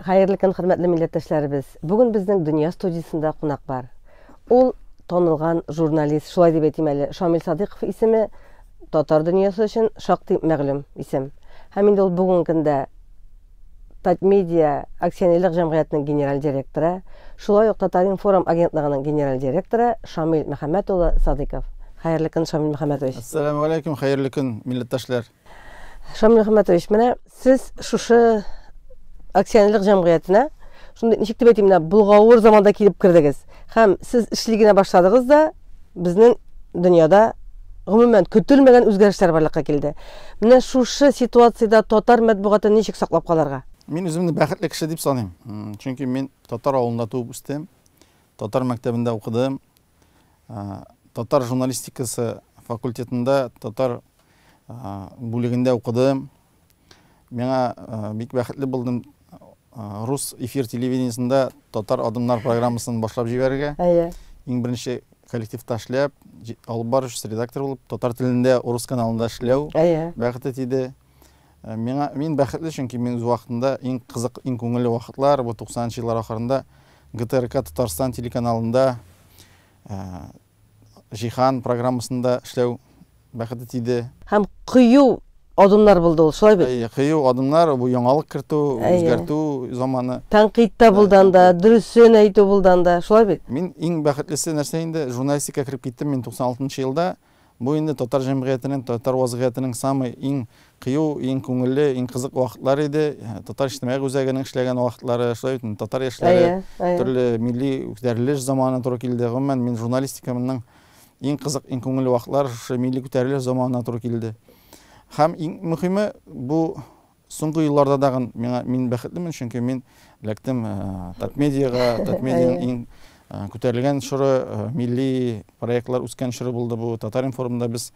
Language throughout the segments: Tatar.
Хайырлы көн, хөрмәтле милләттәшләребез. Бүген безнең Дөнья студиясында кунак бар. Ул танылган журналист, шулай дип әйтим әле, Шамил Садыйков исеме татар дөньясы өчен шактый мәгълүм исем. Һәм инде ул бүгенге көндә Татмедиа акционерлык җәмгыятенең генераль директоры, шулай ук Татар-Информ агентлыгының генераль директоры Шамил Мөхәммәт Садыйков. Хайырлы көн, Шамил Мөхәммәтович. Ассаламу алейкум, хайырлы көн, милләттәшләр. Шамил Мөхәммәтович, менә сез шушы акционерлык җәмгыятенә шундый ничек дип әйтим, булгавыр заманда килеп кирдегез. Һәм сез эшлегенә башладыгыз да безнең дөньяда гомумән көтелмәгән үзгәрешләр барлыкка килде. Менә шушы ситуациядә татар матбугатын ничек саклап калырга? Мин үземне бәхетле кеше дип саныйм. Чөнки мин татар авылында туып үстем. Татар мәктәбендә укыдым. Татар журналистикасы факультетында татар бүлегендә укыдым. Миңа бик бәхетле булдым рус эфир телевидениесында татар адымнар программасын башлап җибәрергә. Иң беренче коллективта эшләп, алып баручы редактор булып, татар телендә урыс каналында эшләү бәхете тиде. Мин бәхетле, чөнки мин үз вакытында иң кызык, иң күңелле вакытлар бу 90-нчы еллар ахырында ГТРК Татарстан телеканалында Җиһан программасында эшләү бәхете тиде. Һәм кыю адымнар булды ул, шулай бит? Кыю адымнар, бу яңалык кертү, үзгәртү заманы. Тәнкыйтьтә булдан да, дөресен әйтү булдан да, шулай бит? Мин иң бәхетлесе нәрсә инде, журналистика кирип киттем мин 96-нчы елда. Бу инде татар җәмгыятенең, татар вазгыятенең самый иң кыю, иң күңелле, иң кызык вакытлар иде. Татар иҗтимагый үзәгенең эшләгән вакытлары, шулай бит, татар яшьләре, төрле милли күтәрелеш заманы туры килде. Гомумән мин журналистиканың иң кызык, иң күңелле вакытлар шушы милли күтәрелеш заманына туры килде. Һәм иң мөһиме бу соңгы елларда да мин бәхетлемен, чөнки мин эләктем Татмедиага, Татмедианың иң күтәрелгән шуры, милли проектлар үскән шуры булды бу. Татар-Информда без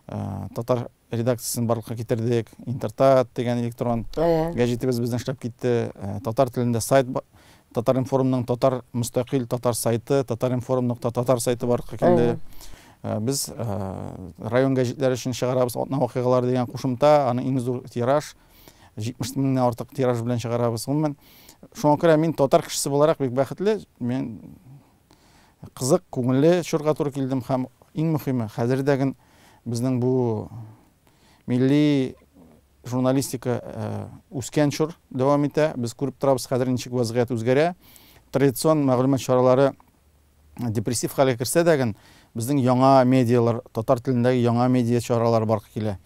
татар редакциясын барлыкка китердек. Интертат дигән электрон гәҗитебез безнең эшләп китте. Татар телендә сайт, Татар-Информның татар мөстәкыйль татар сайты, Татар-Информ.татар сайты барлыкка килде. Без район гәҗитләре өчен чыгарабыз атна вакыйгалары дигән кушымта, аның иң зур тираж 70 меңнән артык тираж белән чыгарабыз. Гомумән шуңа күрә мин татар кешесе буларак бик бәхетле, мин кызык, күңелле чорга туры килдем. Һәм иң мөһиме, хәзердәге безнең бу милли журналистика үскән чор дәвам итә. Без күреп торабыз, хәзер ничек вазгыять үзгәрә. Традицион мәгълүмат чаралары депрессив хәлгә керсә дә, безнең яңа медиалар, татар телендәге яңа медиа чаралары барга килә.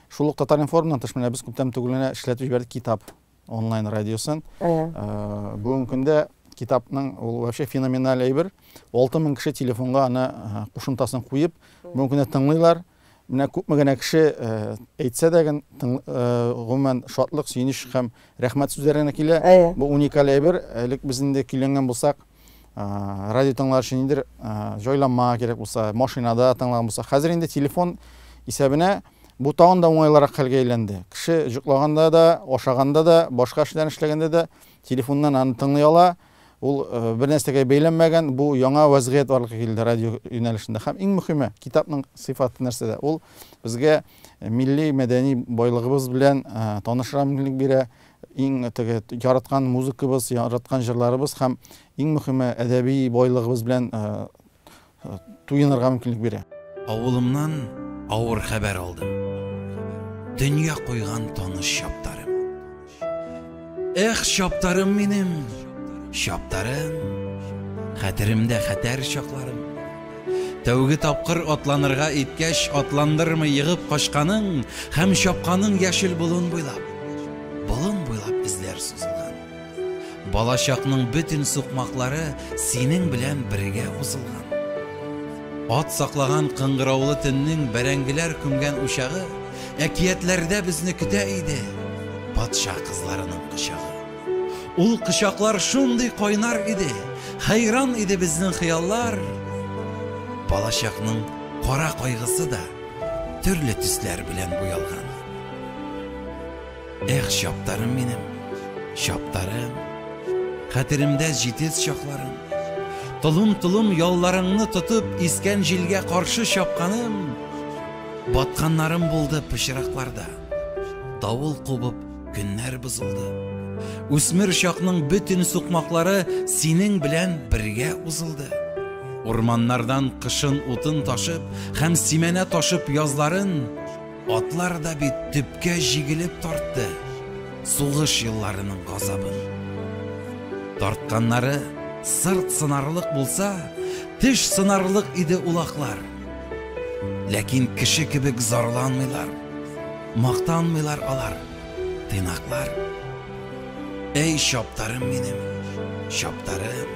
Шул ук Татар-Информнан тыш менә без күптән түгел эшләтеп җибәрдек китап, онлайн радиосын. Бүгенге көндә китапның ул вообще феноменаль әйбер. 6000 кеше телефонга аны кушымтасын куеп, бүгенге көндә тыңлыйлар. Менә күпме генә кеше әйтсә дә, гомумән шатлык, сөенич һәм рәхмәт сүзләренә килә. Бу уникаль әйбер. Элек без инде килгән булсак, радио тыңлар өчен инде җайланма кирәк булса, машинада тыңлаган булса, хәзер инде телефон исәбенә бу тагын да уңайлырак хәлгә әйләнде. Кеше җоклаганда да, ашаганда да, башка эшләр эшләгәндә дә телефоннан аны тыңлый ала. Ул бер нәрсәгә бәйләнмәгән, бу яңа вазгыять барлыкка килде радио юнәлешендә. Һәм иң мөһиме, китапның сыйфаты нәрсәдә? Ул безгә милли мәдәни байлыгыбыз белән танышырга мөмкинлек бирә. Иң яраткан музыкабыз, яраткан җырларыбыз һәм иң мөһиме әдәби байлыгыбыз белән туенырга мөмкинлек бирә. Авылымнан авыр хәбәр алдым. Дөнья куйган таныш чаптарым. Эх, чаптарым минем, чаптарым, хәтеремдә хәтәр чакларым. Тәүге тапкыр атланырга иткәч, атландырмый егып качканың һәм чапканың яшел болын буйлап эзләр сузылган. Балачакның бөтен сукмаклары синең белән бергә узылган. Ат саклаган кыңгыраулы төннең бәрәңгеләр күмгән учагы әкиятләрдә безне көтә иде. Патша кызларының кочагы. Ул кочаклар шундый кайнар иде, хайран иде безнең хыяллар. Балачакның кара кайгысы да төрле төсләр белән буялган. Эх, чаптарым минем, чаптарым, хәтеремдә җитез чакларым. Тулым ялларыңны тотып, искән җилгә каршы чапканым. Батканнарым булды пычракларда. Давыл кубып, көннәр бозылды. Үсмер чакның бүтін суқмақлары синең белән бергә узылды. Урманнардан кышын утын ташып, һәм симәнә ташып язларын, атлар да бит төпкә җигелеп тартты. Сугыш елларының газабын. Тартканнары сырт сынарлык булса, теш сынарлык иде улаклар. Ләкин кеше кебек зарланмыйлар, мактанмыйлар алар, тыйнаклар. Эй чаптарым минем, чаптарым,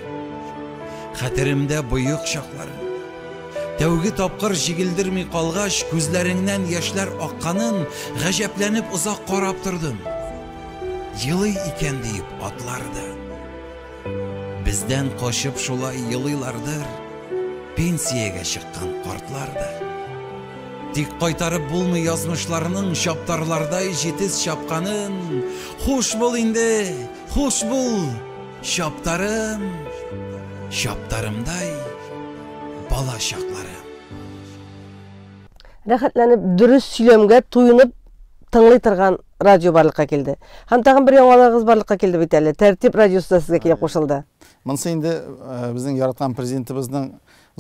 хәтеремдә буйык чакларым. Тәүге тапкыр җигелдерми калгач, күзләреңнән яшьләр акканын гаҗәпләнеп озак карап тордым. Елый икән дип атларды. Бездән качып шулай елыйлардыр, пенсиягә чыккан картларды. Тик кайтарып булмый язмышларының чаптарлардай җитез чапканын. Хуш бул инде, хуш бул, чаптарым, чаптарымдай бала чакларым. Рәхәтләнеп, дөрес сөйләмгә туйынып тыңлый торган радио барлыкка килде. Һәм тагын бер яңалыгыз барлыкка килде бит әле. Тәртип радиосы да сезгә килеп кушылды. Монысы инде безнең яраткан президентыбызның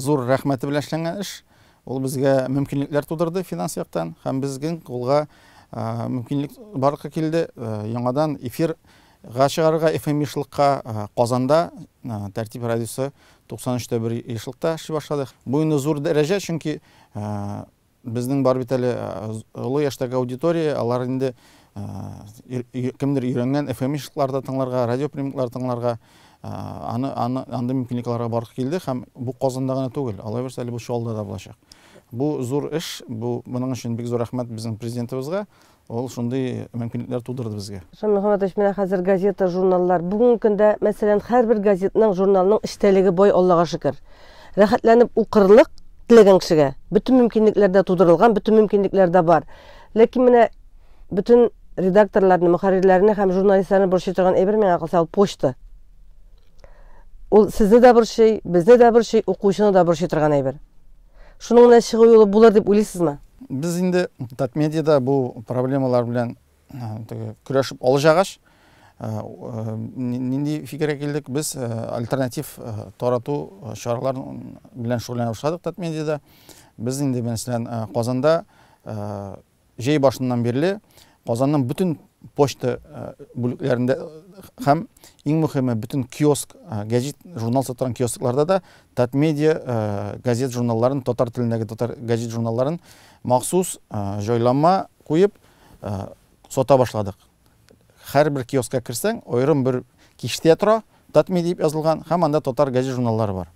зур рәхмәте белән эшләнгән эш. Ул безгә мөмкинлекләр тудырды финанс яктан, һәм безнең кулга мөмкинлек барлыкка килде. Яңадан эфирга чыгарырга, FM ешлыкка Казанда Тәртип радиосы 93-тә бер ешлыкта эшли башлады. Бу инде зур дәрәҗә, чөнки безнең бар бит әле олы яшьтәге аудитория, алар инде кемдер өйрәнгән FM ешлыкларда тыңларга, радио приемниклар тыңларга, анда мөмкинлекләргә барып килде, һәм бу Казанда гына түгел, алай берсе әле бу Чаллыда да булачак. Бу зур эш, моның өчен бик зур рәхмәт безнең президентыбызга. Ул шундый мөмкинлекләр тудырды безгә. Шамил Мөхәммәтович, менә хәзер газета, журналлар, бүгенге көндә, мәсәлән, һәрбер газетаның, журналның эштәлеге бай, Аллага шөкер. Рәхәтләнеп укырлык теләгән кешегә bütün мөмкинлекләр дә тудырылган, bütün мөмкинлекләр дә бар. Ләкин менә bütün редакторларны, мөхәррирләрне һәм журналистларны борчый торган әйбер миңа калса ул почта. Ул сезне дә борчый, безне дә борчый, укучыны да борчый торган әйбер. Шуның белән чыгу юлы булыр дип уйлыйсызмы? Без инде Татмедиада бу проблемалар белән көрәшеп алҗагач, нинди фикергә килдек, без альтернатив тарату чараларын белән шөгыльләнә башладык Татмедиада. Без инде мәсәлән Казанда җәй башыннан бирле Казанның bütün почта бүлекләрендә һәм иң мөһиме bütün киоск, гәҗит, журнал сатыран киоскларда да Татмедиа газет журналларын, татар телендәге татар гәҗит журналларын махсус җайланма куеп сата башладык. Һәрбер киоскка кирсәң, аерым бер киштә тора, Татмедиа дип язылган, һәм анда татар гәҗит журналлары бар.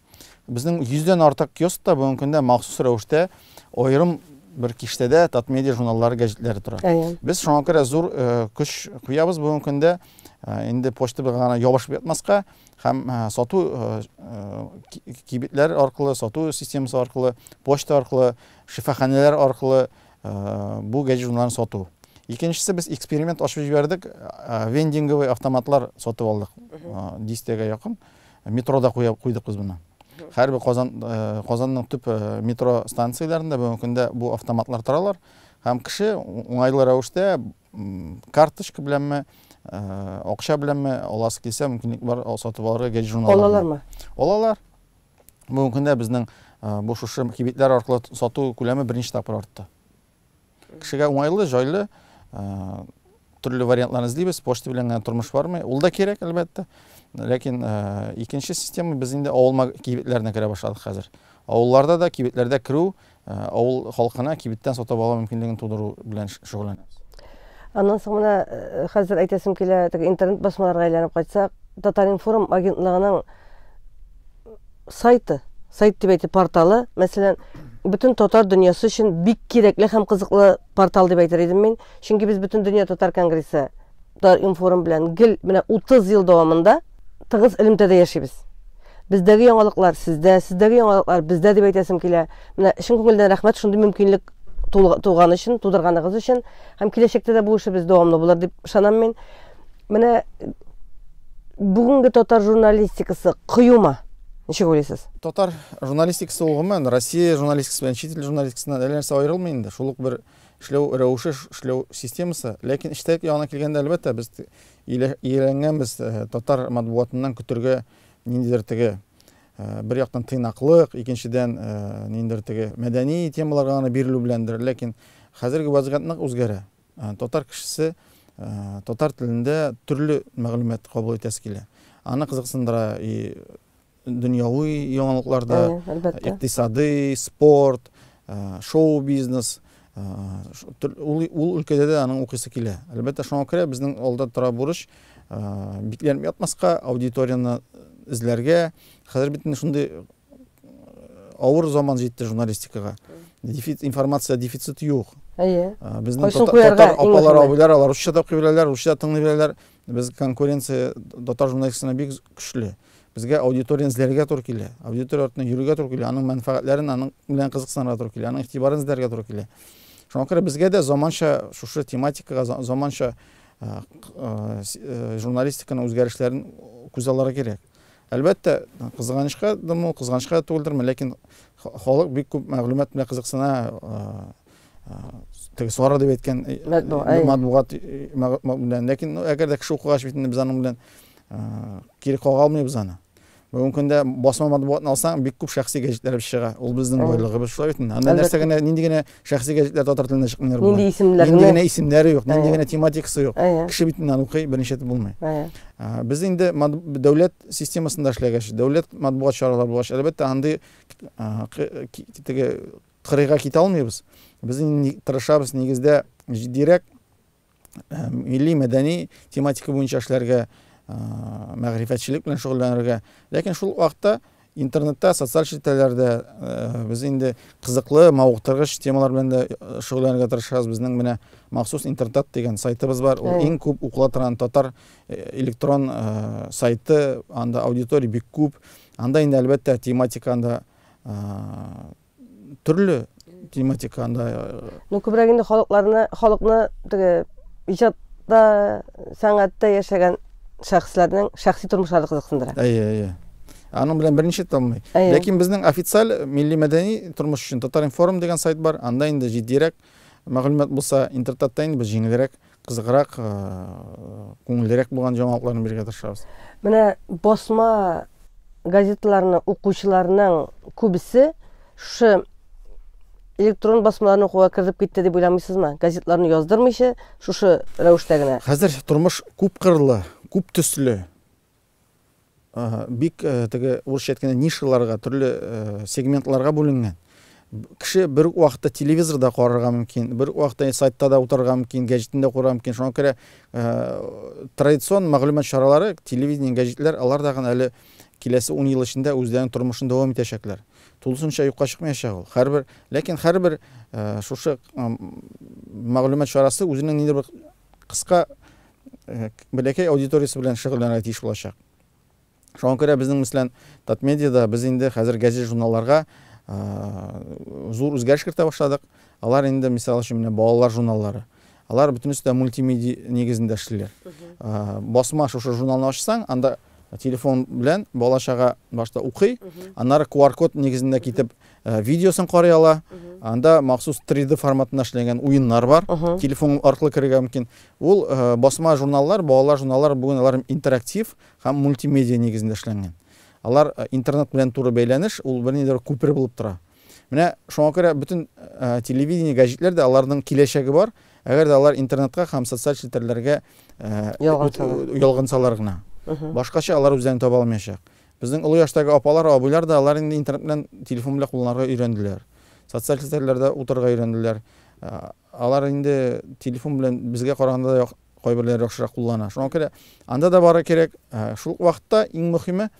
Безнең 100дән артык киоскта бүгенге көндә махсус рәвештә аерым bir kişide Tatmedia jurnalları, gazetleri tura. Biz şuna göre zor kuş kuyabız bugün günde indi poçta bir gana yavaş bitmezka hem satu kibitler arkalı, satu sistemisi arkalı, poçta arkalı, şifahaneler arkalı bu gazete jurnallarını satu. İkincisi biz eksperiment açıp verdik. Vendingovый avtomatlar satıp aldık. 10'e yakın. Metroda koyduk biz bunu. Her bir Kazanның tüp metro станцияларында бүгінгі күндә bu автоматлар торалар. Һәм кеше уңайлы рәвештә карточка беләнме, акча беләнме аласы килсә мөмкинлек бар сатып алырга гәҗит журналлар. Алалармы? Алалар. Бүгенге көндә безнең бу шушы кибетләр аркылы сату күләме беренче тапкыр артты. Кешегә уңайлы, җайлы төрле вариантларны эзлибез. Почта белән тормыш бармы? Ул да кирәк, әлбәттә. Ләкин икенче система без инде авыл кибетләренә керә башладык хәзер. Авылларда да кибетләрдә керү, авыл халкына кибеттән сатып алу мөмкинлеген тудыру белән шөгыльләнәбез. Аннан соң менә хәзер әйтәсем килә, интернет басмаларга әйләнеп кайтсак, Татаринформ агентлыгының сайт дип әйтеп порталы, мәсәлән, bütün татар дөньясы өчен бик кирәкле һәм кызыклы портал дип әйтер идем мин. Чөнки без bütün дөнья татар конгрессы Татаринформ белән гел менә 30 ел дәвамында тыгыз элемтәдә яшибез. Бездәге яңалыклар сездә, сездәге яңалыклар бездә дип әйтәсем килә. Менә чын күңелдән рәхмәт шундый мөмкинлек туган өчен, тудырганыгыз өчен һәм киләчәктә дә бу эшебез дәвамлы булыр дип ышанам мин. Менә бүгенге татар журналистикасы кыюма. Ничек уйлыйсыз? Татар журналистикасы ул гомумән Россия журналистикасы белән чит ил журналистикасыннан әллә нәрсә аерылмый инде. Шул ук бер эшләү рәвеше, эшләү системасы. Ләкин эштәк ягына килгәндә, әлбәттә, без ияләнгәнбез татар матбугатыннан көтергә ниндидер теге бер яктан тыйнаклык, икенчедән ниндидер теге мәдәни темаларга гына бирелү беләндер. Ләкин хәзерге вазгыять нык үзгәрә. Татар кешесе татар телендә төрле мәгълүмат кабул итәсе килә. Аны кызыксындыра дөньяви яңалыкларда, икътисади, спорт, шоу-бизнес, ул өлкәдә дә аның укыйсы килә. Әлбәттә, шуңа күрә безнең алда тора бурыч бикләнеп ятмаска, аудиторияны эзләргә. Хәзер бит шундый авыр заман җитте журналистикага. Информация дефицит юк. Безнең татар апалар, абыйлар, алар русча да укый беләләр, русча тыңлый беләләр. Без конкуренция татар журналистикасына бик көчле. Безгә аудиторияны эзләргә туры килә. Аудитория артына йөрүгә туры килә. Аның мәнфәгатьләрен, аның белән кызыксынырга туры килә. Аның игътибарын эзләргә туры килә. Шуңа күрә безгә дә заманча шушы тематикага, заманча журналистиканың үзгәрешләрен күз алырга кирәк. Әлбәттә, кызганычка түгелдерме, ләкин халык бик күп мәгълүмат белән кызыксына. Теге Суара дип әйткән матбугат белән. Ләкин әгәр дә кеше укыгач бит без аның белән кире кала алмыйбыз аны. Бүген көндә басма матбугатны алсаң, бик күп шәхси гәҗитләр чыга. Ул безнең байлыгыбыз шулай бит. Анда нәрсә генә, нинди генә шәхси гәҗитләр татар телендә чыкмыйлар. Нинди исемнәре юк, нинди генә тематикасы юк. Кеше бит аны укый, берничә булмый. Без инде дәүләт системасында эшләгәч, дәүләт матбугат чаралары булгач, әлбәттә, андый теге кырыйга китә алмыйбыз. Без тырышабыз нигездә җитдирәк милли мәдәни тематика буенча эшләргә, мәгърифәтчелек белән шөгыльләнергә. Ләкин шул вакытта интернетта, социаль челтәрләрдә без инде кызыклы, мавыктыргыч темалар белән дә шөгыльләнергә тырышабыз. Безнең менә махсус интернет дигән сайтыбыз бар. Ул иң күп укыла торган татар электрон сайты, анда аудитория бик күп. Анда инде әлбәттә тематика, анда төрле тематика, анда күбрәк инде халыкны теге иҗатта, сәнгатьтә яшәгән шәхесләрнең шәхси тормышлары кызыксындыра. Аның белән берничә томый. Ләкин безнең официаль милли мәдәни тормыш өчен Татар-информ дигән сайт бар. Анда инде җитдирәк мәгълүмат булса, интернетта инде без җиңелрәк, кызыграк, күңеллерәк булган җавапларны бирергә тырышабыз. Менә басма газеталарны укучыларның күбесе шу электрон басмаларны укуга киреп китте дип уйламыйсызмы? Газетларны яздырмыйча, шушы рәвештә генә. Хәзер тормыш күп кырлы, күп төсле. Бик теге урысча әйткәндә нишаларга, төрле сегментларга бүленгән. Кеше бер вакытта телевизорда карарга мөмкин, бер вакытта сайтта да утырырга мөмкин, гәҗитендә укырга мөмкин. Шуңа күрә традицион мәгълүмат чаралары, телевидение, гәҗитләр, алар да әле киләсе 10 ел эчендә үзләренең тормышын дәвам итәчәкләр. Тулысынча юкка чыкмаячак ул. Ләкин һәрбер шушы мәгълүмат чарасы үзенең ниндидер бер кыска бәләкәй аудиториясы белән шөгыльләнергә тиеш булачак. Шуңа күрә безнең мәсәлән Татмедиада без инде хәзер гәҗит журналларга зур үзгәреш кертә башладык. Алар инде мисал өчен менә балалар журналлары. Алар бөтенесе дә мультимедия нигезендә эшлиләр. Басма шушы журналны ачсаң, анда телефон белән балачага башта укый, аннары QR-код нигезендә китеп видеосын карый ала. Анда махсус 3D форматында эшләгән уеннар бар. Телефон аркылы керергә мөмкин. Ул басма журналлар, балалар журналлары бүген алар интерактив һәм мультимедия нигезендә эшләнгән. Алар интернет белән туры бәйләнеш, ул бернидер күпер булып тора. Менә шуңа күрә бөтен телевидение, гәҗитләр дә аларның киләчәге бар. Әгәр дә алар интернетка һәм социаль челтәрләргә ялгансалар гына. Башкача алар үзләрен таба алмаячак. Безнең олы яшьтәге апалар, абыйлар да алар инде интернет белән, телефон белән кулланырга өйрәнделәр. Социаль челтәрләрдә утырырга өйрәнделәр. Алар инде телефон белән безгә караганда да кайберләре яхшырак куллана. Шуңа күрә анда да бары кирәк. Шул вакытта иң мөһиме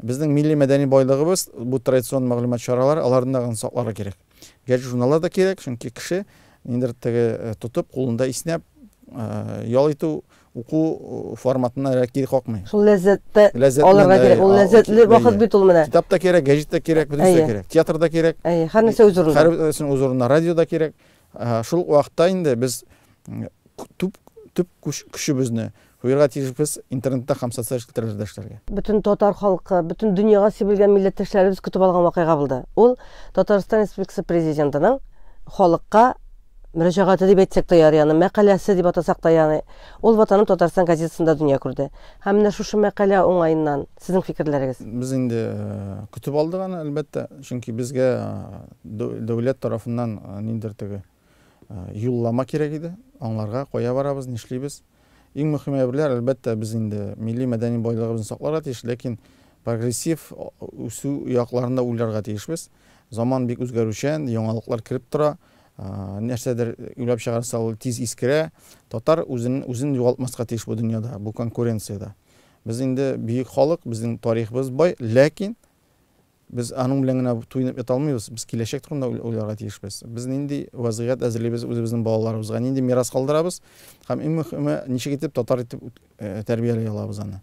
безнең милли мәдәни байлыгыбыз, бу традицион мәгълүмат чаралары, аларны да сакларга кирәк. Гәҗит журналлар да кирәк, чөнки кеше ниндидер теге тотып, кулында иснәп, ял итү, уку форматына кире какмый. Шул ләззәтте алырга кирәк. Ул ләззәтле вакыт бит ул менә. Китап та кирәк, гәҗит та кирәк, бөтенсе кирәк. Театр да кирәк. Һәр нәрсә үз урынында. Һәрсен үз урынында. Радио да кирәк. Шул вакытта инде без төп көчебезне куярга тиешбез интернетта һәм социаль челтәрләрдә эшләргә. Бөтен татар халкы, бөтен дөньяга сибелгән милләттәшләребез көтеп алган вакыйга булды. Ул Татарстан Республикасы президентының халыкка мөрәҗәгате дип әйтсәк тә ярый, аны мәкаләсе дип атасак та ярый. Ул Ватаным Татарстан газетасында дөнья күрде. Һәм менә шушы мәкалә уңайыннан сезнең фикерләрегез? Без инде көтеп алдык аны, әлбәттә, чөнки безгә дәүләт тарафыннан ниндер теге юллама кирәк иде. Аңларга кая барабыз, нишлибез. Иң мөһиме берләр, әлбәттә, без инде милли мәдәни байлыгыбызны сакларга тиеш, ләкин прогрессив үсү якларында уйларга тиешбез. Заман бик үзгәрүчән, яңалыклар кирип тора. Нәрсәдер уйлап чыгарса, ул тиз искерә. Татар үзен югалтмаска тиеш бу дөньяда, бу конкуренцияда. Без инде бийек халык, безнең тарихыбыз бай, ләкин без аның белән генә туйнып ята алмыйбыз. Без киләчәк турында уйларга тиешбез. Без нинди вазгыять әзерлибез үзебезнең балаларыбызга, нинди мирас калдырабыз, һәм иң мөһиме, ничек итеп татар итеп тәрбияләй алабыз аны.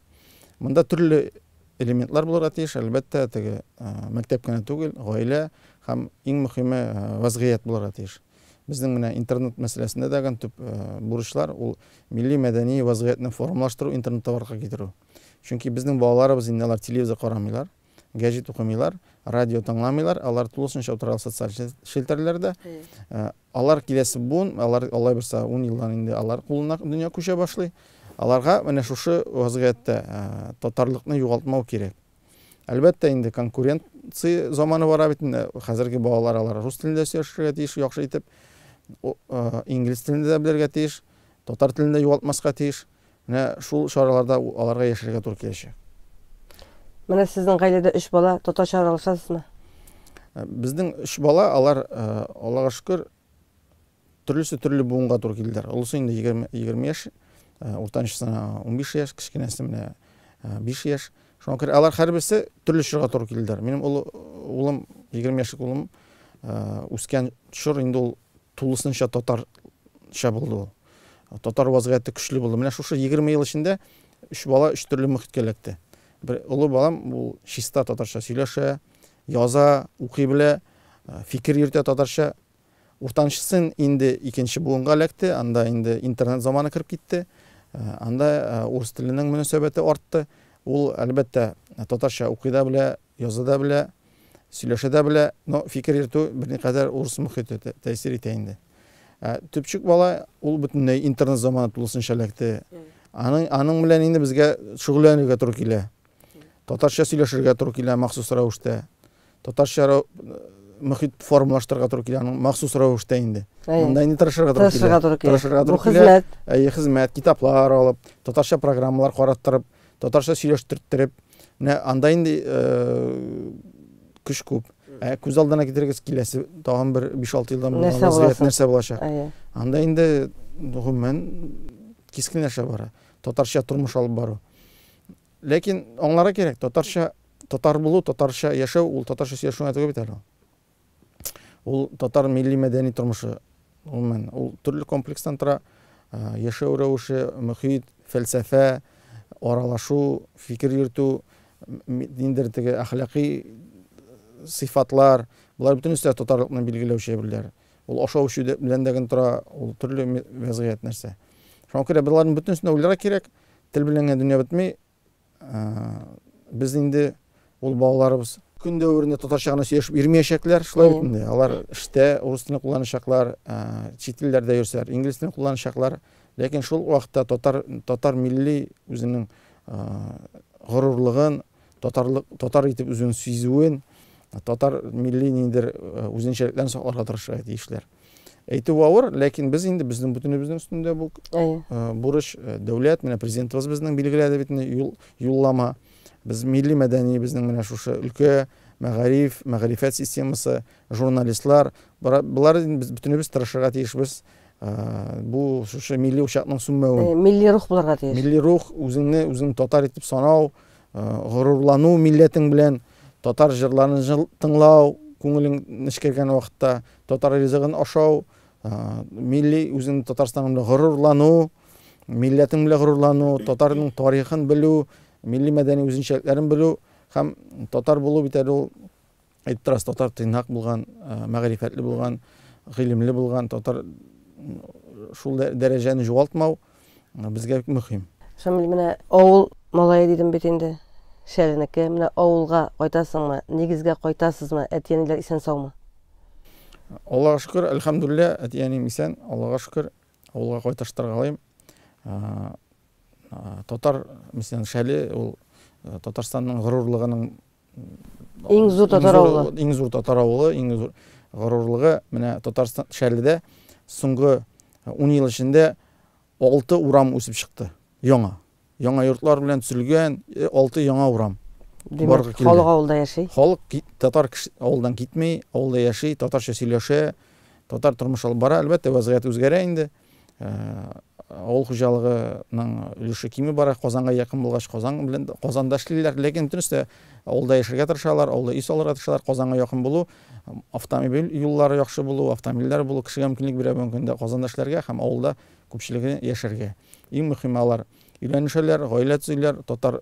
Монда төрле элементлар булырга тиеш, әлбәттә, теге мәктәп кенә түгел, гаилә һәм иң мөһиме вазгыять булырга тиеш. Безнең менә интернет мәсьәләсендә дә төп бурычлар ул милли мәдәни вазгыятьне формалаштыру, интернетта барга китерү. Чөнки безнең балаларыбыз инде алар телевизор карамыйлар, гәҗит укымыйлар, радио тыңламыйлар, алар тулысынча утыра социаль челтәрләрдә. Алар киләсе буын, алар Аллаһ берсә 10 елдан инде алар кулына дөнья күчә башлый. Аларга менә шушы вазгыятьтә татарлыкны югалтмау кирәк. Әлбәттә, инде конкуренция заманы бара бит. Хәзерге балалар алар рус телендә сөйләшергә тиеш, яхшы итеп, инглиз телендә дә белергә тиеш, татар телендә югалтмаска тиеш. Менә шул чараларда аларга яшәргә туры киләчәк. Менә сезнең гаиләдә 3 бала татарча аралашасызмы? Безнең 3 бала, алар Аллага шөкер төрле буынга туры килделәр. Улысы инде 20 яшь, уртанчысына 15 яшь, кичкенәсе менә 5 яшь. Шуңа күрә алар һәрберсе төрле чорга туры килделәр. Минем улым 20 яшьлек улым үскән чор инде ул тулысынча татарча булды. Татар вазгыяте көчле булды. Менә шушы 20 ел эчендә 3 бала 3 төрле мөхиткә эләкте. Бер улы балам ул чиста татарча сөйләшә, яза, укый белә, фикер йөртә татарча. Уртанчысын инде икенче буынга эләкте, анда инде интернет заманы кирип китте. Анда урыс теленең мөнәсәбәте артты. Ул әлбәттә татарча укый да белә, яза да белә, сөйләшә дә белә, но фикер йөртү берникадәр урыс мөхите тәэсир итә инде. Төпчек бала ул бөтенләй интернет заманы тулысынча эләкте. Аның белән инде безгә шөгыльләнергә туры килә. Татарча сөйләшергә туры килә махсус рәвештә. Татарча мөхит формалаштырырга туры килә махсус рәвештә инде. Монда инде тырышырга туры килә. Хезмәт, китаплар алып, татарча программалар караттырып, татарча сөйләштереп, менә анда инде көч күп. Күз алдына китергез киләсе тагын бер 5-6 елдан нәрсә булачак. Анда инде гомумән кискенләшә бара. Татарча тормыш алып бару. Ләкин аңларга кирәк, татар булу, татарча яшәү, ул татарча сөйләшү түгел бит әле. Ул татар милли мәдәни тормышы. Ул төрле комплекстан тора. Яшәү рәвеше, мөхит, фәлсәфә, аралашу, фикер йөртү, ниндер теге әхлакый сыйфатлар, булар бөтенесе татарлыкны билгеләүче әйберләр. Ул ашау эчү белән дә тора, ул төрле вазгыять нәрсә. Шуңа күрә буларның бөтенесенә уйларга кирәк. Тел белән дөнья бетмәй. Без инде ул балаларыбыз көн дәверендә татарча гына сөйләшеп йөрмәячәкләр, шулай бит инде. Алар эштә урыс телен кулланачаклар, чит илләрдә йөрсәләр, инглиз телен кулланачаклар. Ләкин шул вакытта татар милли үзенең горурлыгын, татар итеп үзен сизүен, татар милли ниндер үзенчәлекләрен сакларга тырышырга тиешләр. Әйтү авыр, ләкин без инде безнең бөтенебезнең өстендә бу бурыч дәүләт, менә президентыбыз безнең билгеләде бит юллама. Без милли мәдәни безнең менә шушы өлкә, мәгарифәт системасы, журналистлар, булар без бөтенебез тырышырга тиешбез. Бу шушы милли учакның сүнмәвен. Милли рух булырга тиеш. Милли рух, үзен татар итеп санау, горурлану милләтең белән, татар җырларын тыңлау, күңелең нечкергән вакытта татар ризыгын ашау, милли үзен Татарстан белән горурлану, милләтең белән горурлану, татарның тарихын белү, милли мәдәни үзенчәлекләрен белү һәм татар булу бит әле ул әйттирәс татар тыйнак булган, мәгърифәтле булган, гыйлемле булган татар шул дәрәҗәне югалтмау безгә бик мөһим. Шамил, менә авыл малае дидем бит инде. Шәренеке, менә авылга кайтасыңмы, нигезгә кайтасызмы, әтиәниләр исән саумы? Аллаға шүкір, әлхамдулилля, әтиәнем исән, Аллаға шүкір, ауылға қойташтарға қалайым. Тотар, mesela шәлі, ол Татарстанның ғырурлығының Иң зур татар ауылы. Иң зур татар ауылы, иң зур ғырурлығы. Менә Татарстан шәліде соңғы 10 ел ішінде 6 урам өсіп шықты. Яңа йортлар белән төзелгән 6 яңа урам. Демәк, халык авылда яши. Халык татар авылдан китмей, авылда яши, татарча сөйләшә, татар тормыш алып бара. Әлбәттә, вазгыять үзгәрә инде. Авыл хуҗалыгының өлеше кими бара, Казанга якын булгач, Казанда эшлиләр, ләкин бөтенесе авылда яшәргә тырышалар, авылда үй салырга тырышалар. Казанга якын булу, автомобиль юллары яхшы булу, автомобильләр булу кешегә мөмкинлек бирә мөмкин Казанда эшләргә һәм авылда күпчелеге яшәргә. Иң мөһиме алар өйләнешәләр, гаилә төзиләр. Татар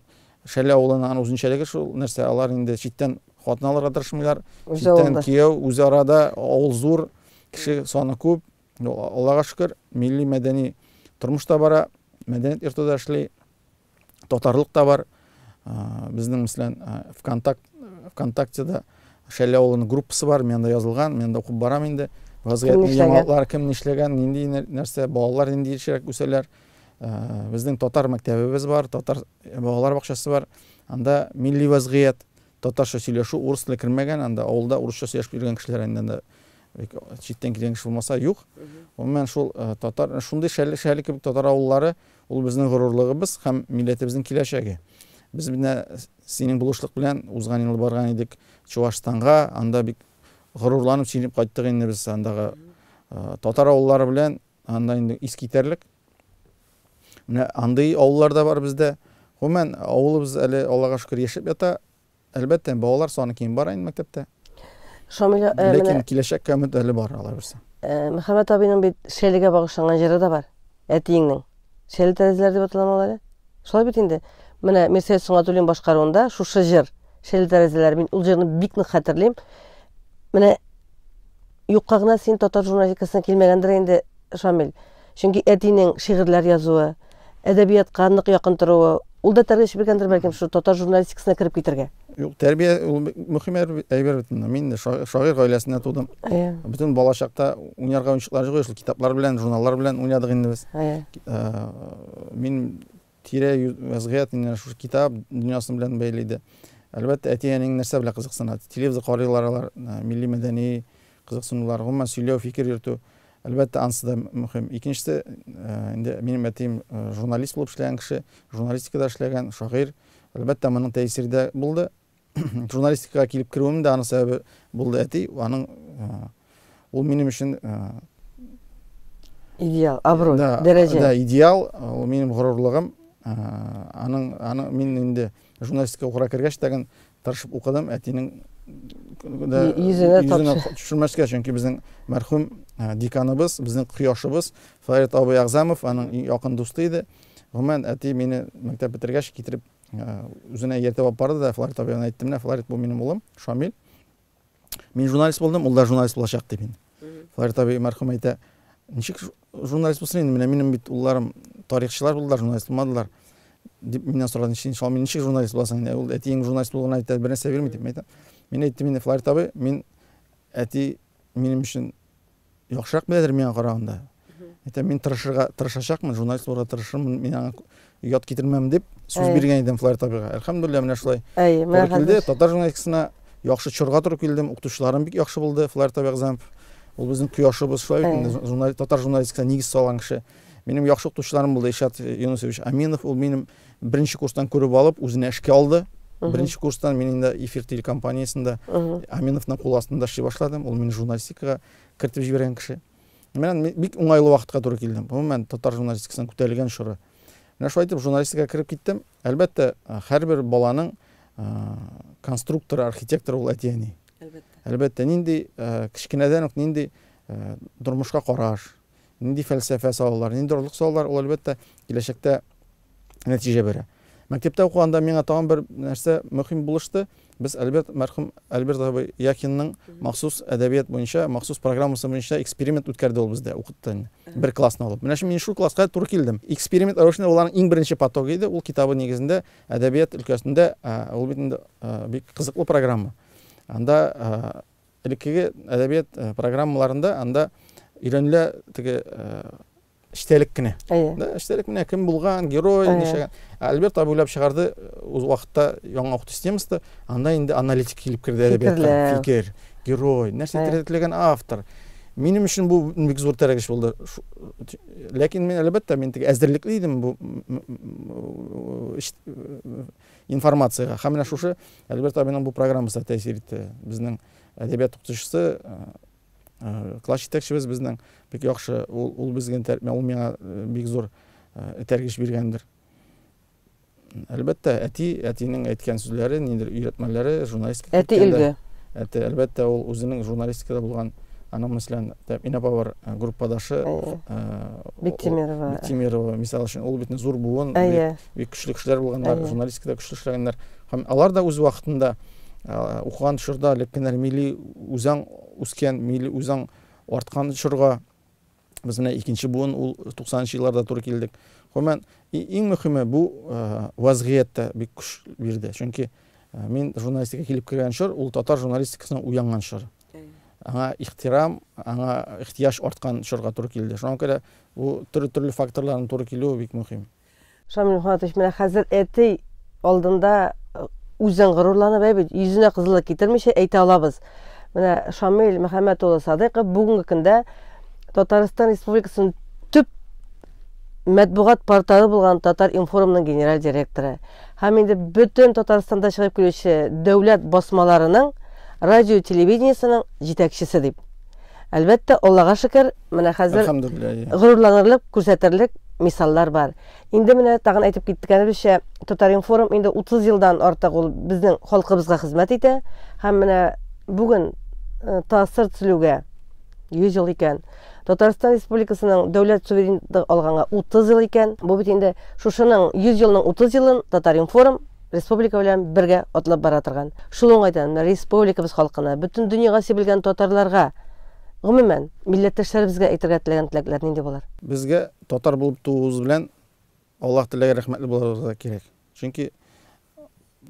шәле авылының үзенчәлеге шул нәрсә, алар инде читтән хатын алырга тырышмыйлар. Читтән кияү, үз арада авыл зур, кеше саны күп. Аллаға шүкір, милли мәдәни тормыш та бара, мәдәният йортында эшли, татарлык та бар. Безнең мәсәлән ВКонтактеда шәле авылының группасы бар, мен дә язылган, мен дә укып барам инде. Вазгыятьне яңалыклар, кем нишләгән, нинди нәрсә, балалар нинди яшәрәк үсәләр. Безнең татар мәктәбебез бар, татар балалар бакчасы бар. Анда милли вазгыять, татарча сөйләшү, урыс теле кирмәгән, анда авылда урысча сөйләшеп йөргән кешеләр инде читтән килгән кеше булмаса юк. Гомумән шул татар, шундый шәле кебек татар авыллары, ул безнең горурлыгыбыз һәм милләтебезнең киләчәге. Без менә синең булышлык белән узган ел барган идек Чувашстанга, анда бик горурланып сөйләп кайттык инде без андагы татар авыллары белән, анда инде искитәрлек. Менә андый авыллар да бар бездә. Гомумән авылыбыз әле Аллаға шөкер яшәп ята. Әлбәттә, балалар саны ким бара инде мәктәптә. Шамил, Ләкин киләчәккә өмет әле бар, алай булса. Мөхәммәт абыйның бит шәлегә багышланган җыры да бар. Әтиеңнең. Шәле тәрәзәләр дип аталам алар. Шулай бит инде. Менә Мирсәет Суңатуллин башкаруында шушы җыр, шәле тәрәзәләр, мин ул җырны бик нык хәтерлим. Менә юкка гына син татар журналистикасына килмәгәндер инде, Шамил. Чөнки әтинең шигырьләр язуы, әдәбиятка нык якын торуы, ул да тәрбия биргәндер бәлкем шу татар журналистикасына кирип китәргә. Юк, тәрбия ул мөһим әйбер бит. Мин дә шагыйрь гаиләсендә тудым. Бөтен балачакта уйнарга уенчыклар җыгы, шул китаплар белән, журналлар белән уйнадык инде без. Мин тирә вазгыять инде шу китап дөньясы белән бәйле иде. Әлбәттә, әтиәнең нәрсә белән кызыксына. Телевизор карыйлар, милли мәдәни кызыксынулар, гомумән сөйләү, фикер йөртү. Әлбәттә, ансы да мөһим. Икенчесе, инде минем әтием журналист булып эшләгән кеше, журналистикада эшләгән, шагыйрь. Әлбәттә, моның тәэсире дә булды. Журналистикага килеп кирүем дә аны сәбәбе булды. Әти, аның ул минем өчен идеал, абруй, дәрәҗә. Да, идеал, ул минем горурлыгым. Аның мин инде журналистика укырга кергәч тәген тырышып укыдым. Әтинең йөзенә төшермәскә, чөнки безнең мәрхүм деканыбыз, безнең кояшыбыз Фарит абый Агзамов, аның якын дусты иде. Гомумән, әти мине мәктәп бетергәч китереп үзенә ертеп алып барды да, Фарит абыйга әйттем, менә Фарит бу минем улым, Шамил. Мин журналист булдым, ул да журналист булачак дип инде. Фарит абый мәрхүм әйтә, ничек журналист булсын инде, менә минем бит улларым тарихчылар булдылар, журналист булмадылар. Дип миннән сорады, Шамил, ничек журналист буласың инде? Ул әтиең журналист булганын әйтә, бер нәрсә бирми дип әйтә. Мин әйттем инде, Фарит абый, мин әти минем өчен яхшырак беләдер миңа караганда. Әйтә, мин тырышачакмын, журналист булырга тырышырмын, мин аңа ят китермәм дип сүз биргән идем Фарит абыйга. Әлхәмдүлилләh, менә шулай. Килде, татар журналистикасына яхшы чорга туры килдем, укытучыларым бик яхшы булды, Фарит абый Агзамов. Ул безнең кояшыбыз, шулай татар журналистикасына нигез салган кеше. Минем яхшы укытучыларым булды, Ишат Юнусович Аминов, ул минем беренче курстан күреп алып, үзенә эшкә алды. Беренче курстан мин инде эфир телекомпаниясында Аминовның кул астында эшли башладым. Ул мине журналистикага кертеп җибәргән кеше. Мен бик уңайлы вакытка туры килдем. Гомумән татар журналистикасының күтәрелгән шуры. Менә шулай итеп журналистикага кирип киттем. Әлбәттә, һәрбер баланың конструкторы, архитекторы ул әтиәни. Әлбәттә, нинди кичкенәдән үк нинди тормышка караш, нинди фәлсәфә салалар, нинди орлык салалар, ул әлбәттә киләчәктә нәтиҗә бирә. Мәктәптә укыганда миңа тагын бер нәрсә мөһим булышты. Без мәрхүм Альберт абый Якинның махсус әдәбият буенча, махсус программасы буенча эксперимент үткәрде ул бездә укытты. Бер классны алып. Менә мин шул класска туры килдем. Эксперимент рәвешендә уларның иң беренче потогы иде. Ул китабы нигезендә әдәбият өлкәсендә ул бит бик кызыклы программа. Анда элеккеге әдәбият программаларында анда өйрәнелә теге эчтәлек кенә. Да, эчтәлек менә кем булган, герой, нишәгән. Альберт абый уйлап чыгарды үз вакытта яңа укыту системасында, анда инде аналитик килеп керде әдәбиятка. Фикер, герой, нәрсә теләгән автор. Минем өчен бу бик зур тәрәгеш булды. Ләкин мен әлбәттә мин теге әзерлекле идем бу информацияга. Һәм менә шушы Альберт абыйның бу программасы тәэсир итте. Безнең әдәбият укытучысы, класс җитәкчебез безнең бик яхшы, ул безгә ул миңа бик зур тәргиш биргәндер. Әлбәттә, әтинең әйткән сүзләре, ниндер өйрәтмәләре журналистика. Әти илге. Әлбәттә, ул үзенең журналистикада булган аның мәсәлән Инапавар группадашы Биктимирова мисал өчен ул бит зур буын, бик көчле кешеләр булганнар, журналистикада көчле эшләгәннәр. Һәм алар да үз вакытында укыган чорда леккәннәр милли үзәң үскән, милли үзәң арткан чорга без менә икенче буын ул 90-нчы елларда туры килдек. Һәм иң мөһиме бу вазгыятьтә бик көч бирде. Чөнки мин журналистикага килеп кергән чор ул татар журналистикасына уянган чор. Аңа ихтирам, аңа ихтияж арткан чорга туры килде. Шуңа күрә бу төрле факторларның туры килүе бик мөһим. Шамил Мөхәммәтович, менә хәзер әти алдында үзен горурланып әйбит, йөзенә кызыллык китермичә әйтә алабыз. Менә Шамил Мөхәммәт улы Садыйков бүгенге көндә Татарстан Республикасының төп матбугат порталы булган Татар Информның генераль директоры. Һәм инде бөтен Татарстанда чыгып килүче дәүләт басмаларының радио телевидениесының җитәкчесе дип. Әлбәттә, Аллага шөкер, менә хәзер горурланырлык, күрсәтерлек мисаллар бар. Инде менә тагын әйтеп киткәнебезчә, Татар Информ инде 30 елдан артык ул безнең халкыбызга хезмәт итә. Һәм менә бүген тасыр төзелүгә 100 ел икән. Татарстан Республикасының дәүләт суверенлыгын алганга 30 ел икән. Бу бит инде шушының 100 елның 30 елын Татар Информ республика белән бергә атлап бара торган. Шул уңайдан республикабыз халкына, бөтен дөньяга сибелгән татарларга, гомумән милләттәшләребезгә әйтергә теләгән теләкләр нинди булар? Безгә татар булып тууыбыз белән Аллаһ Тәгаләгә рәхмәтле булырга кирәк. Чөнки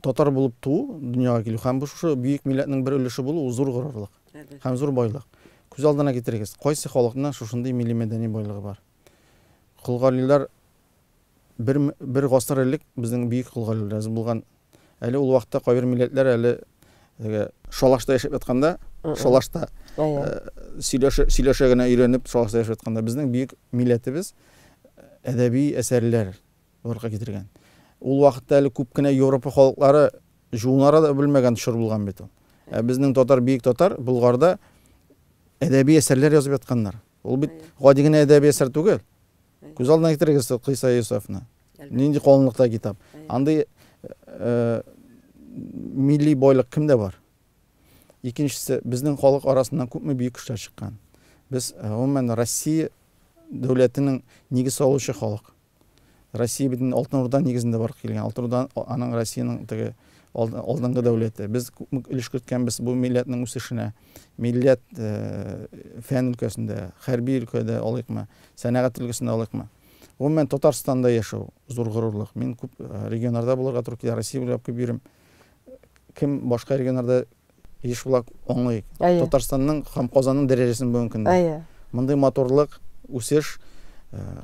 татар булып туу, дөньяга килү һәм бу шушы бөек милләтнең бер өлеше булу зур горурлык һәм зур байлык. Күз алдына китерегез, кайсы халыкның шушындый милли мәдәни байлыгы бар. Кулгалилар бер гасыр элек безнең бөек кулгалилар булган. Әле ул вакытта кайбер милләтләр әле шалашта яшәп ятканда, шалашта сөйләшә генә өйрәнеп шалашта яшәп ятканда безнең бөек милләтебез әдәби әсәрләр барга китергән. Ул вакытта әле күп кенә Европа халыклары жуынара да белмәгән төшер булган бит ул. Безнең татар, бөек татар Булгарда әдәби әсәрләр язып ятканнар. Ул бит гади генә әдәби әсәр түгел. Күз алдына китерегез Кыйса Юсуфны. Нинди калынлыкта китап. Андый милли байлык кимдә бар? Икенчесе, безнең халык арасыннан күпме бөек кешеләр чыккан. Без гомумән Россия дәүләтенең нигез салучы халык. Россия бит Алтын Урда нигезендә бар килгән. Алтын Урда аның Россиянең теге алдынгы дәүләте. Без өлеш керткәнбез бу милләтнең үсешенә. Милләт фән өлкәсендә, хәрби өлкәдә алыкмы, сәнәгать өлкәсендә алыкмы. Гомумән Татарстанда яшәү зур горурлык. Мин күп регионнарда булырга туры килә, Россия буйлап күп йөрим. Кем башка регионнарда еш булак аңлый. Татарстанның һәм Казанның дәрәҗәсен бүген көндә. Мондый моторлык, үсеш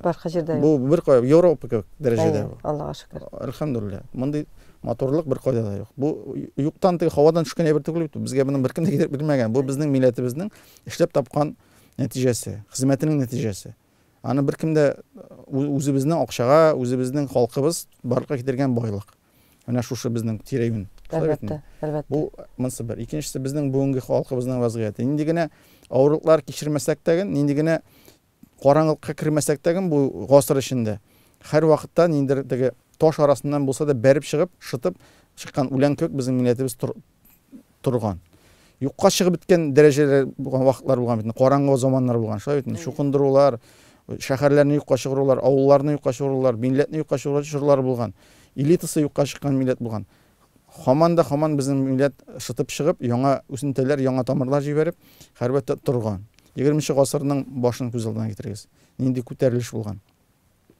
башка җирдә. Бу бер кая Европа дәрәҗәдә. Аллага шөкер. Әлхәмдүлилләh. Мондый моторлык бер кайда да юк. Бу юктан теге һавадан төшкән әйбер түгел бит. Безгә моны беркем дә китереп белмәгән. Бу безнең милләтебезнең эшләп тапкан нәтиҗәсе, хезмәтенең нәтиҗәсе. Аны беркем дә үзебезнең акчага, үзебезнең халкыбыз барлыкка китергән байлык. Менә шушы безнең тирәюн. Әлбәттә. Бу монсы бер. Икенчесе безнең бүгенге халкыбызның вазгыяты. Инде генә авырлыклар кичермәсәк тә, инде генә караңгылыкка кирмәсәк тә, бу гасыр эчендә һәр вакытта ниндер теге таш арасыннан булса да бәреп чыгып, шытып чыккан үлән көк безнең милләтебез торган. Юкка чыгып биткән дәрәҗәләр булган вакытлар булган бит. Караңгы заманнар булган. Шулай бит. Шукындырулар, шәһәрләрне юкка чыгарулар, авылларны юкка чыгарулар, милләтне юкка чыгарулар булган. Элитасы юкка чыккан милләт булган. Һаман безнең милләт шытып чыгып, яңа үсентәләр, яңа тамырлар җибәреп, хәрбәттә торган. 20нче гасырның башын күз алдына китерегез. Нинди күтәрелеш булган.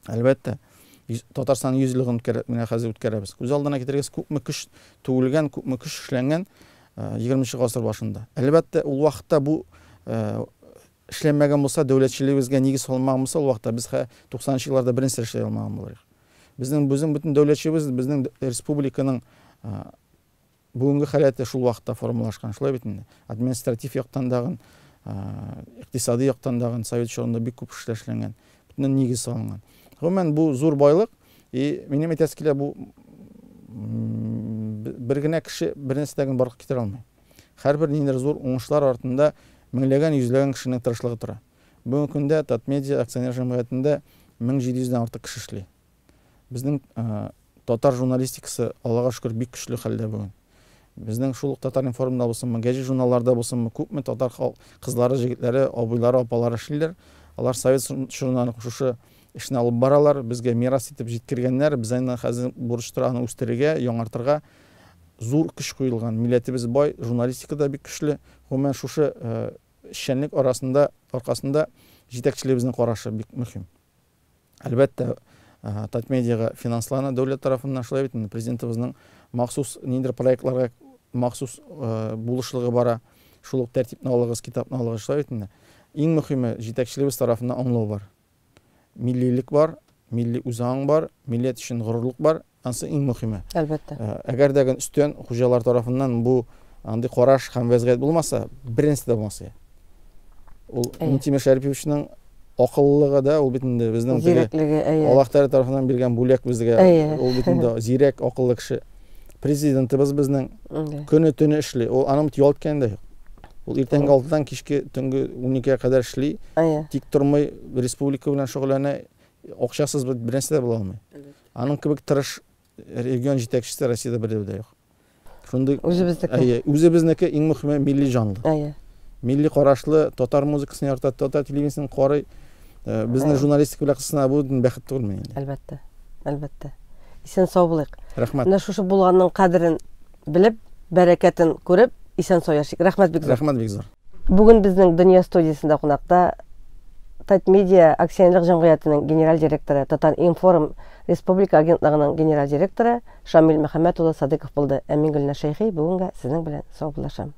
Әлбәттә, Татарстан 100 елын менә хәзер үткәрәбез. Күз алдына китерегез, күпме көч түгелгән, күпме көч эшләнгән. 20 гасыр башында. Әлбәттә, ул вакытта бу эшләнмәгән булса, дәүләтчелегебезгә нигез салынмаган булса, ул вакытта без 90-нчы елларда беренче эшләй алмаган булырбыз. Безнең бөтен дәүләтчебез, безнең республиканың бүгенге халаты шул вакытта формалашкан. Шулай бит инде. Административ яктан дагы, икътисади яктан дагы совет чорында бик күп эшләр эшләнгән. Бүтән нигез салынган. Гомумән бу зур байлык, и минем әйтәсе килә, бу бер генә кеше бернәрсәдән барлык китерә алмый. Һәрбер ниндидер зур уңышлар артында меңләгән, йөзләгән кешенең тырышлыгы тора. Бүгенге көндә Татмедиа акционер җәмгыятендә 1700-дән артык кеше эшли. Безнең татар журналистикасы, Аллага шөкер, бик көчле хәлдә бүген. Безнең шул татар информда булсынмы, гәҗит журналларда булсынмы, күпме татар кызлары, җегетләре, абыйлары, апалары эшлиләр. Алар совет чорында шушы эшне алып баралар, безгә мирас итеп җиткергәннәр. Без аны хәзер бурычлы аны үстерергә, яңартырга зур көч куелган. Милләтебез бай, журналистикада бик көчле. Гомумән шушы эшчәнлек аркасында җитәкчелегебезнең карашы бик мөһим. Әлбәттә, Татмедиага финанслана дәүләт тарафыннан, шулай бит инде, президентыбызның махсус ниндидер проектларга махсус булышлыгы бара. Шул ук тәртипне алыгыз, китапны алыгыз, шулай бит инде. Иң мөһиме, җитәкчелегебез тарафыннан аңлау бар. Миллилек бар, милли үзаң бар, милләт өчен горурлык бар. Ансы иң мөһиме. Әлбәттә. Әгәр дә үстән хуҗалар тарафыннан бу андый караш һәм вазгыять булмаса, беренче дә булмаса. Ул Минтимер Шәриповичның акыллыгы да, ул бит инде безнең Аллаһ Тәгалә тарафыннан биргән бүләк безгә. Ул бит инде зирәк, акыллы кеше. Президентыбыз безнең көне-төне эшли. Ул аның ялткан да юк. Ул иртәнге 6-дан кичке төнге 12-гә кадәр эшли. Тик тормый, республика белән шөгыльләнә, акчасыз беренче дә була алмый. Аның кебек тырыш регион җитәкчесе Россиядә бердә дә юк. Шундый үзебезнеке иң мөһиме милли җанлы. Милли карашлы, татар музыкасын ярата, татар телевизиясын карый. Безнең журналистика белән кысына бу бәхет түгелме инде? Әлбәттә. Әлбәттә. Исән сау булыйк. Рәхмәт. Менә шушы булганның кадерен белеп, бәрәкәтен күреп, исән сау яшик. Рәхмәт бик зур. Рәхмәт бик зур. Бүген безнең Дөнья студиясында кунакта Татмедиа акционерлык җәмгыятенең генераль директоры, Татар Информ Республика агентлыгының генераль директоры Шамил Мөхәммәт улы Садыйков булды. Мин Гөлнә Шәйхи, бүгенгә сезнең белән сау булашам.